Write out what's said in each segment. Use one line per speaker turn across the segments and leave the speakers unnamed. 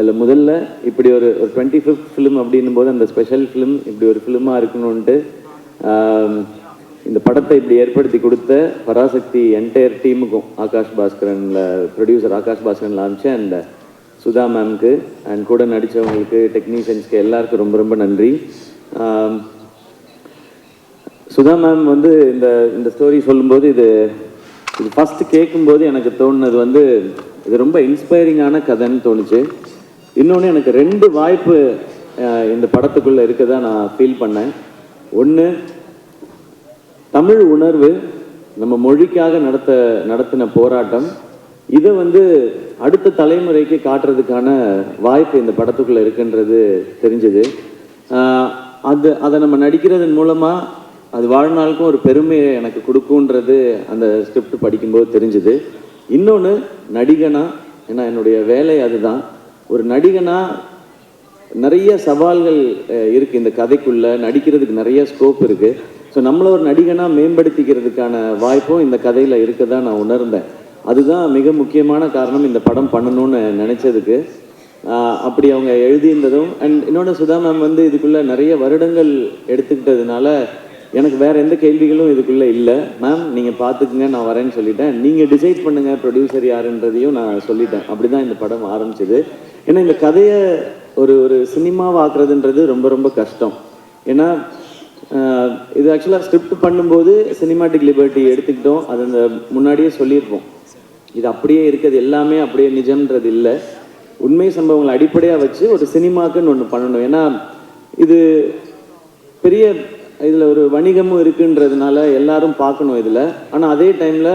அதில் முதல்ல இப்படி ஒரு 25th ஃபிலிம் அப்படின்னும் போது அந்த ஸ்பெஷல் ஃபிலிம் இப்படி ஒரு ஃபிலிமாக இருக்கணும்ன்ட்டு இந்த படத்தை இப்படி ஏற்படுத்தி கொடுத்த பராசக்தி என்டையர் டீமுக்கும் ஆகாஷ் பாஸ்கரனில் ப்ரொடியூசர் ஆகாஷ் பாஸ்கரன் லான்ச்சு அண்ட் சுதா மேம்க்கு அண்ட் கூட நடித்தவங்களுக்கு டெக்னீஷியன்ஸ்க்கு எல்லாருக்கும் ரொம்ப ரொம்ப நன்றி. சுதா மேம் வந்து இந்த ஸ்டோரி சொல்லும்போது இது ஃபஸ்ட்டு கேட்கும்போது எனக்கு தோணுனது வந்து இது ரொம்ப இன்ஸ்பைரிங்கான கதைன்னு தோணுச்சு. இன்னொன்று எனக்கு 2 வாய்ப்பு இந்த படத்துக்குள்ளே இருக்கதா நான் ஃபீல் பண்ணேன். ஒன்று, தமிழ் உணர்வு நம்ம மொழிக்காக நடத்தின போராட்டம், இதை வந்து அடுத்த தலைமுறைக்கு காட்டுறதுக்கான வாய்ப்பு இந்த படத்துக்குள்ளே இருக்குன்றது தெரிஞ்சது. அதை நம்ம நடிக்கிறதன் மூலமாக அது வாழ்நாளுக்கும் ஒரு பெருமையை எனக்கு கொடுக்குன்றது அந்த ஸ்கிரிப்ட் படிக்கும்போது தெரிஞ்சுது. இன்னொன்று, நடிகனா, ஏன்னா என்னுடைய வேலை அதுதான், ஒரு நடிகனா நிறைய சவால்கள் இருக்குது இந்த கதைக்குள்ளே, நடிக்கிறதுக்கு நிறைய ஸ்கோப் இருக்குது. ஸோ நம்மளை ஒரு நடிகனாக மேம்படுத்திக்கிறதுக்கான வாய்ப்பும் இந்த கதையில் இருக்க தான் நான் உணர்ந்தேன். அதுதான் மிக முக்கியமான காரணம் இந்த படம் பண்ணணும்னு நினச்சதுக்கு. அப்படி அவங்க எழுதியிருந்ததும் அண்ட் இன்னொன்று, சுதா மேம் வந்து இதுக்குள்ளே நிறைய வருடங்கள் எடுத்துக்கிட்டதுனால எனக்கு வேறு எந்த கேள்விகளும் இதுக்குள்ளே இல்லை. மேம் நீங்கள் பார்த்துக்குங்க, நான் வரேன்னு சொல்லிட்டேன். நீங்கள் டிசைட் பண்ணுங்கள் ப்ரொடியூசர் யாருன்றதையும் நான் சொல்லிட்டேன். அப்படி தான் இந்த படம் ஆரம்பிச்சது. ஏன்னா இந்த கதையை ஒரு சினிமாவாக்குறதுன்றது ரொம்ப ரொம்ப கஷ்டம். ஏன்னா இது ஆக்சுவலாக ஸ்கிரிப்ட் பண்ணும்போது சினிமாட்டிக் லிபர்ட்டி எடுத்துக்கிட்டோம், அது அந்த முன்னாடியே சொல்லியிருப்போம். இது அப்படியே இருக்கிறது எல்லாமே அப்படியே நிஜம்ன்றது இல்லை. உண்மை சம்பவங்களை அடிப்படையாக வச்சு ஒரு சினிமாக்குன்னு ஒன்று பண்ணணும். ஏன்னா இது பெரிய இதில் ஒரு வணிகமும் இருக்குன்றதுனால எல்லாரும் பார்க்கணும் இதில். ஆனால் அதே டைமில்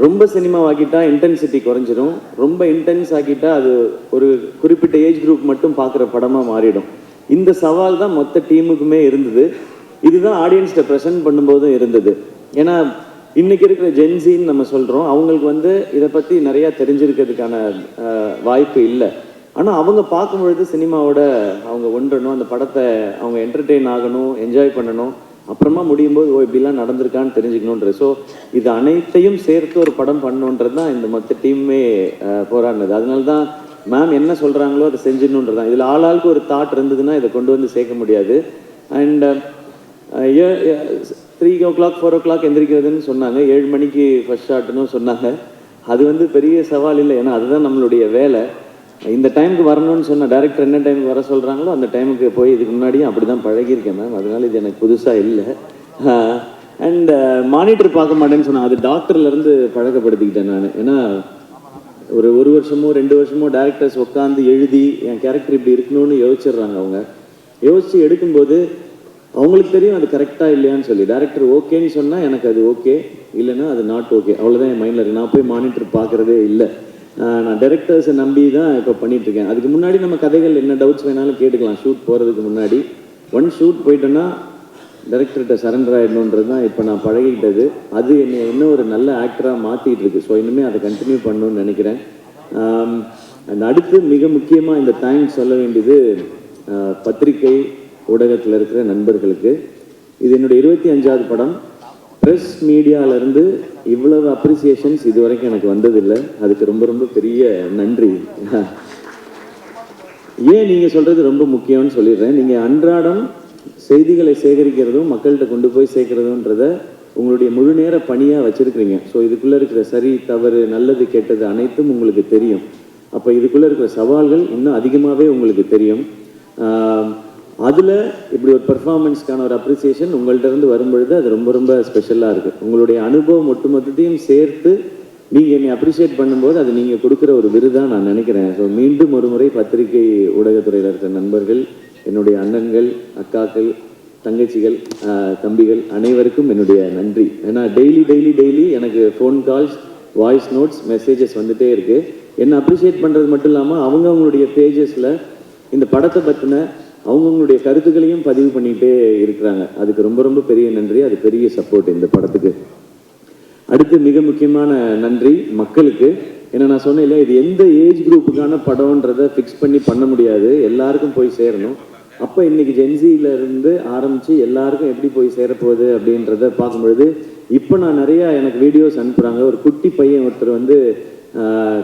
ரொம்ப சினிமாவாக்கிட்டா இன்டென்சிட்டி குறைஞ்சிரும், ரொம்ப இன்டென்ஸ் ஆக்கிட்டா அது ஒரு குறிப்பிட்ட ஏஜ் குரூப் மட்டும் பார்க்குற படமாக மாறிடும். இந்த சவால் தான் மொத்த டீமுக்குமே இருந்தது. இதுதான் ஆடியன்ஸ்கிட்ட ப்ரெசென்ட் பண்ணும்போதும் இருந்தது. ஏன்னா இன்றைக்கி இருக்கிற ஜென்சின்னு நம்ம சொல்கிறோம், அவங்களுக்கு வந்து இதை பற்றி நிறையா தெரிஞ்சிருக்கிறதுக்கான வாய்ப்பு இல்லை. ஆனால் அவங்க பார்க்கும்பொழுது சினிமாவோட அவங்க ஒன்றணும், அந்த படத்தை அவங்க என்டர்டெயின் ஆகணும், என்ஜாய் பண்ணணும், அப்புறமா முடியும் போது இப்படிலாம் நடந்திருக்கான்னு தெரிஞ்சுக்கணுன்றது. ஸோ இது அனைத்தையும் சேர்த்து ஒரு படம் பண்ணணுன்றது தான் இந்த மொத்த டீமுமே போராடினது. அதனால தான் மேம் என்ன சொல்கிறாங்களோ அதை செஞ்சிடணுன்றது தான். இதில் ஆளாளுக்கு ஒரு தாட் இருந்ததுன்னா இதை கொண்டு வந்து சேர்க்க முடியாது. அண்ட் 3 o'clock 4 o'clock எந்திரிக்கிறதுன்னு சொன்னாங்க, 7 மணிக்கு ஃபர்ஸ்ட் ஷாட்னு சொன்னாங்க. அது வந்து பெரிய சவால் இல்லை, ஏன்னா அதுதான் நம்மளுடைய வேலை. இந்த டைமுக்கு வரணும்னு சொன்ன டைரக்டர் என்ன டைமுக்கு வர சொல்கிறாங்களோ அந்த டைமுக்கு போய் இதுக்கு முன்னாடியும் அப்படி தான் பழகியிருக்கேன் மேம். அதனால இது எனக்கு புதுசாக இல்லை. அண்ட் மானிட்டர் பார்க்க மாட்டேன்னு சொன்னேன், அது டாக்டர்லேருந்து பழக்கப்படுத்திக்கிட்டேன் நான். ஏன்னா ஒரு வருஷமோ 2 வருஷமோ டேரக்டர்ஸ் உட்காந்து எழுதி என் கேரக்டர் இப்படி இருக்கணும்னு யோசிச்சிடுறாங்க. அவங்க யோசித்து எடுக்கும்போது அவங்களுக்கு தெரியும் அது கரெக்டாக இல்லையான்னு சொல்லி. டேரக்டர் ஓகேன்னு சொன்னால் எனக்கு அது ஓகே, இல்லைன்னா அது நாட் ஓகே, அவ்வளோதான் என் மைண்டில் இருக்குது. நான் போய் மானிட்டர் பார்க்குறதே இல்லை. நான் டைரக்டர்ஸை நம்பி தான் இப்போ பண்ணிகிட்ருக்கேன். அதுக்கு முன்னாடி நம்ம கதைகள் என்ன டவுட்ஸ் வேணாலும் கேட்டுக்கலாம். ஷூட் போகிறதுக்கு முன்னாடி ஷூட் போயிட்டோன்னா டைரக்டர்கிட்ட சரண்டர் ஆகிடணுன்றது தான் இப்போ நான் பழகிக்கிட்டது. அது என்னை இன்னும் ஒரு நல்ல ஆக்டராக மாற்றிட்டு இருக்கு. ஸோ இனிமேல் அதை கண்டினியூ பண்ணணும்னு நினைக்கிறேன். அந்த அடுத்து மிக முக்கியமாக இந்த தேங்க்ஸ் சொல்ல வேண்டியது பத்திரிகை ஊடகத்தில் இருக்கிற நண்பர்களுக்கு. இது என்னுடைய 25வது படம். ப்ரெஸ் மீடியாவிலேருந்து இவ்வளவு அப்ரிசியேஷன்ஸ் இது வரைக்கும் எனக்கு வந்ததில்லை. அதுக்கு ரொம்ப ரொம்ப பெரிய நன்றி. ஏன் நீங்கள் சொல்கிறது ரொம்ப முக்கியம்னு சொல்லிடுறேன். நீங்கள் அன்றாடம் செய்திகளை சேகரிக்கிறதும் மக்கள்கிட்ட கொண்டு போய் சேர்க்குறதுன்றத உங்களுடைய முழு நேர பணியாக வச்சுருக்கிறீங்க. ஸோ இதுக்குள்ளே இருக்கிற சரி தவறு நல்லது கெட்டது அனைத்தும் உங்களுக்கு தெரியும். அப்போ இதுக்குள்ளே இருக்கிற சவால்கள் இன்னும் அதிகமாகவே உங்களுக்கு தெரியும். அதில் இப்படி ஒரு பெர்ஃபார்மன்ஸ்க்கான ஒரு அப்ரிசியேஷன் உங்கள்கிட்ட இருந்து வரும்பொழுது அது ரொம்ப ரொம்ப ஸ்பெஷலாக இருக்குது. உங்களுடைய அனுபவம் ஒட்டுமொத்தத்தையும் சேர்த்து நீங்கள் என்னை அப்ரிஷியேட் பண்ணும்போது அது நீங்கள் கொடுக்குற ஒரு விருதாக நான் நினைக்கிறேன். ஸோ மீண்டும் ஒரு முறை பத்திரிகை ஊடகத்துறையில் இருக்கிற நண்பர்கள், என்னுடைய அண்ணன்கள், அக்காக்கள், தங்கச்சிகள், தம்பிகள் அனைவருக்கும் என்னுடைய நன்றி. ஏன்னா டெய்லி எனக்கு phone calls, voice notes, messages வந்துகிட்டே இருக்குது. என்னை அப்ரிஷியேட் பண்ணுறது மட்டும் இல்லாமல் அவங்கவுங்களுடைய பேஜஸில் இந்த படத்தை பற்றின அவங்கவுங்களுடைய கருத்துக்களையும் பதிவு பண்ணிகிட்டே இருக்கிறாங்க. அதுக்கு ரொம்ப ரொம்ப பெரிய நன்றி. அது பெரிய சப்போர்ட் இந்த படத்துக்கு. அடுத்து மிக முக்கியமான நன்றி மக்களுக்கு. ஏன்னா நான் சொன்னேன் இல்லையா, இது எந்த ஏஜ் குரூப்புக்கான படம்ன்றதை ஃபிக்ஸ் பண்ணி பண்ண முடியாது, எல்லாருக்கும் போய் சேரணும். அப்போ இன்றைக்கி ஜென்சியிலேருந்து ஆரம்பித்து எல்லாருக்கும் எப்படி போய் சேரப்போகுது அப்படின்றத பார்க்கும்பொழுது இப்போ நான் நிறையா எனக்கு வீடியோஸ் அனுப்புகிறாங்க. ஒரு குட்டி பையன் ஒருத்தர் வந்து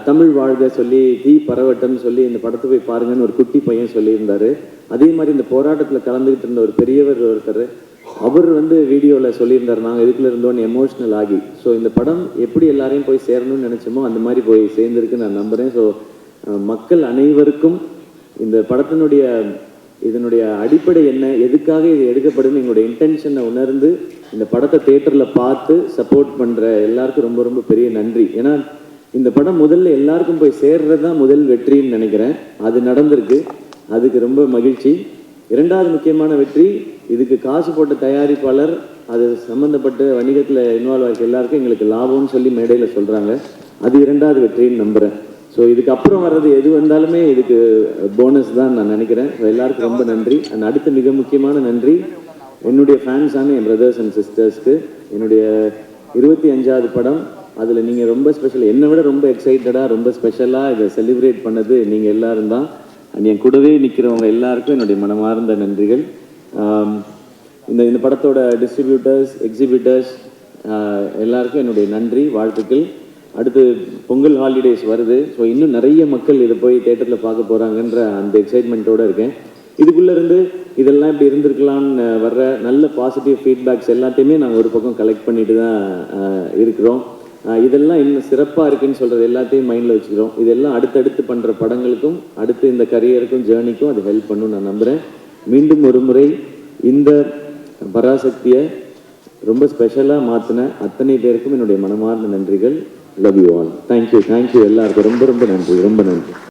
தமிழ் வாழ்க சொல்லி தீ பரவட்டம்னு சொல்லி இந்த படத்தை போய் பாருங்கன்னு ஒரு குட்டி பையன் சொல்லியிருந்தாரு. அதே மாதிரி இந்த போராட்டத்தில் கலந்துக்கிட்டு இருந்த ஒரு பெரியவர் ஒருத்தர், அவர் வந்து வீடியோவில் சொல்லியிருந்தார், நாங்கள் இதுக்குள்ள இருந்தோன்னு எமோஷ்னல் ஆகி. ஸோ இந்த படம் எப்படி எல்லாரையும் போய் சேரணும்னு நினச்சோமோ அந்த மாதிரி போய் சேர்ந்துருக்கு நான் நம்புகிறேன். ஸோ மக்கள் அனைவருக்கும் இந்த படத்தினுடைய இதனுடைய அடிப்படை என்ன, எதுக்காக இது எடுக்கப்படுதுன்னு எங்களுடைய இன்டென்ஷனை உணர்ந்து இந்த படத்தை தியேட்டரில் பார்த்து சப்போர்ட் பண்ணுற எல்லாருக்கும் ரொம்ப ரொம்ப பெரிய நன்றி. ஏன்னா இந்த படம் முதல்ல எல்லாருக்கும் போய் சேர்றது தான் முதல் வெற்றின்னு நினைக்கிறேன். அது நடந்திருக்கு, அதுக்கு ரொம்ப மகிழ்ச்சி. இரண்டாவது முக்கியமான வெற்றி, இதுக்கு காசு போட்ட தயாரிப்பாளர், அது சம்மந்தப்பட்ட வணிகத்தில் இன்வால்வ் ஆகிருக்க எல்லாருக்கும் எங்களுக்கு லாபம்னு சொல்லி மேடையில் சொல்கிறாங்க. அது இரண்டாவது வெற்றின்னு நம்புகிறேன். ஸோ இதுக்கப்புறம் வர்றது எது வந்தாலுமே இதுக்கு போனஸ் தான் நான் நினைக்கிறேன். ஸோ எல்லாருக்கும் ரொம்ப நன்றி. அண்ட் அடுத்த மிக முக்கியமான நன்றி என்னுடைய ஃபேன்ஸான என் பிரதர்ஸ் அண்ட் சிஸ்டர்ஸ்க்கு. என்னுடைய 25வது படம், அதில் நீங்கள் ரொம்ப ஸ்பெஷல், என்னை விட ரொம்ப எக்ஸைட்டடாக ரொம்ப ஸ்பெஷலாக இதை செலிப்ரேட் பண்ணது நீங்கள் எல்லாரும் தான். அண்ட் என் கூடவே நிற்கிறவங்க எல்லாருக்கும் என்னுடைய மனமார்ந்த நன்றிகள். இந்த படத்தோட டிஸ்ட்ரிபியூட்டர்ஸ், எக்ஸிபிட்டர்ஸ் எல்லாருக்கும் என்னுடைய நன்றி, வாழ்த்துக்கள். அடுத்து பொங்கல் ஹாலிடேஸ் வருது. ஸோ இன்னும் நிறைய மக்கள் இதை போய் தேட்டரில் பார்க்க போகிறாங்கன்ற அந்த எக்ஸைட்மெண்ட்டோடு இருக்கேன். இதுக்குள்ளே இருந்து இதெல்லாம் இப்படி இருந்திருக்கலான்னு வர்ற நல்ல பாசிட்டிவ் ஃபீட்பேக்ஸ் எல்லாத்தையுமே நாங்கள் ஒரு பக்கம் கலெக்ட் பண்ணிட்டு தான் இருக்கிறோம். இதெல்லாம் இன்னும் சிறப்பாக இருக்குன்னு சொல்கிறது எல்லாத்தையும் மைண்டில் வச்சுக்கிறோம். இதெல்லாம் அடுத்தடுத்து பண்ணுற படங்களுக்கும் அடுத்து இந்த கரியருக்கும் ஜேர்னிக்கும் அது ஹெல்ப் பண்ணுன்னு நான் நம்புகிறேன். மீண்டும் ஒரு முறை இந்த பராசக்தியை ரொம்ப ஸ்பெஷலாக மாற்றின அத்தனை பேருக்கும் என்னுடைய மனமார்ந்த நன்றிகள். Love you all. தேங்க்யூ எல்லாருக்கும் ரொம்ப ரொம்ப நன்றி, ரொம்ப நன்றி.